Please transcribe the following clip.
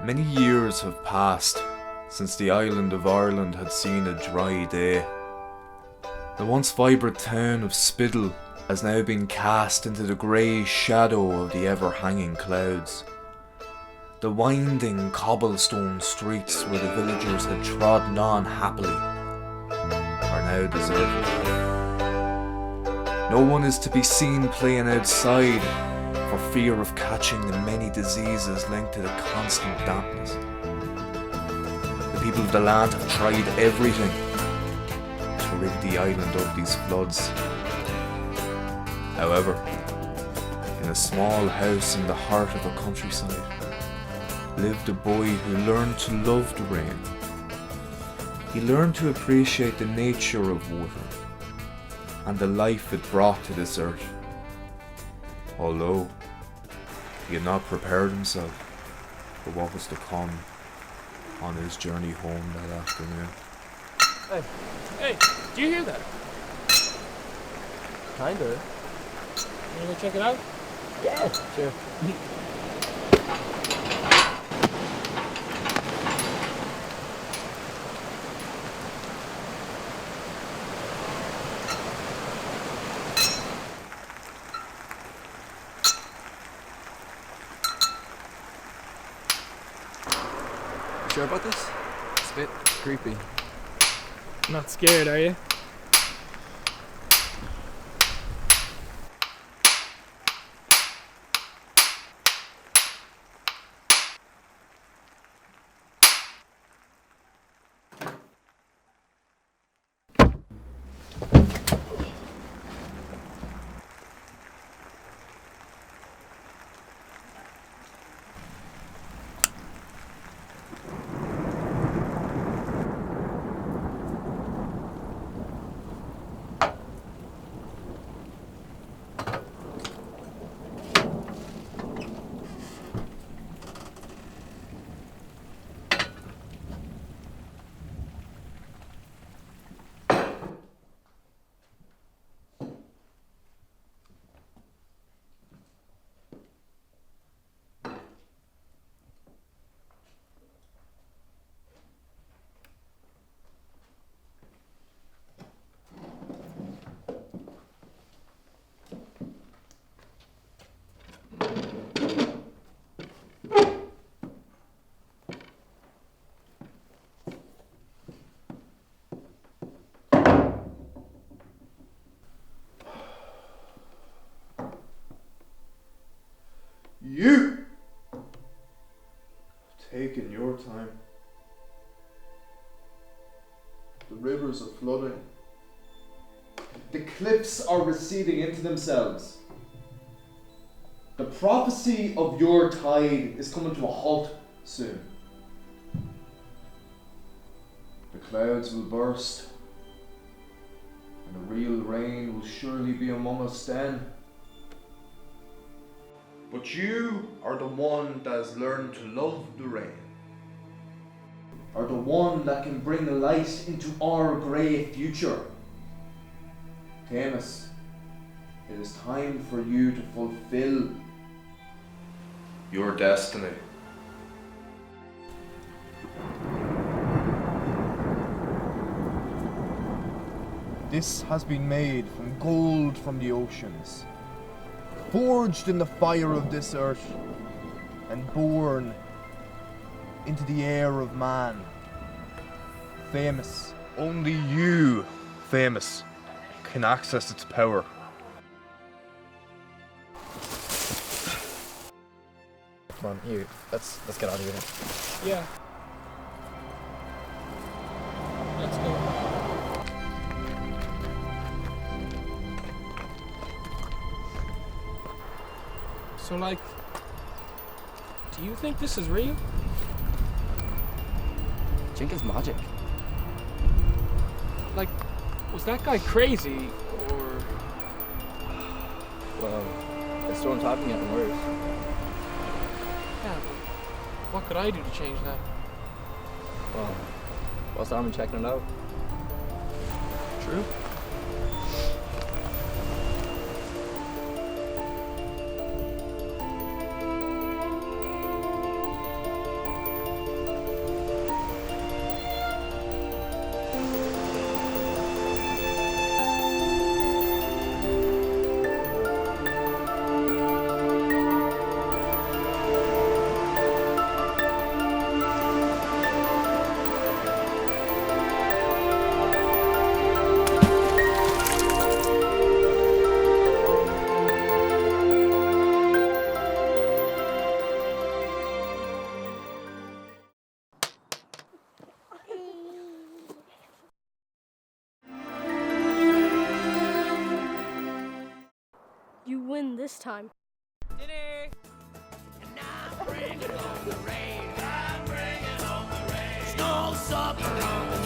Many years have passed since the island of Ireland had seen a dry day. The once vibrant town of Spiddle has now been cast into the grey shadow of the ever-hanging clouds. The winding cobblestone streets where the villagers had trodden on happily are now deserted. No one is to be seen playing outside for fear of catching the many diseases linked to the constant dampness. The people of the land have tried everything to rid the island of these floods. However, in a small house in the heart of a countryside lived a boy who learned to love the rain. He learned to appreciate the nature of water and the life it brought to this earth, although he had not prepared himself for what was to come on his journey home that afternoon. Hey, do you hear that? Kinda. You wanna go check it out? Yeah, sure. Sure about this? It's a bit creepy. Not scared, are you? You have taken your time. The rivers are flooding. The cliffs are receding into themselves. The prophecy of your tide is coming to a halt soon. The clouds will burst, and the real rain will surely be among us then. But you are the one that has learned to love the rain. Are the one that can bring the light into our grey future. Themis, it is time for you to fulfill your destiny. This has been made from gold from the oceans, forged in the fire of this earth, and born into the air of man. Famous. Only you, Famous, can access its power. Come on, here. Let's get out of here. Yeah. Let's go. So, like, do you think this is real? Jink is magic. Like, was that guy crazy, or... Well, the storm's happening at worse. Yeah, but what could I do to change that? Well, what's the harm in checking it out? True. this time. Dinner! I'm bringing home the rain. Snow's up around the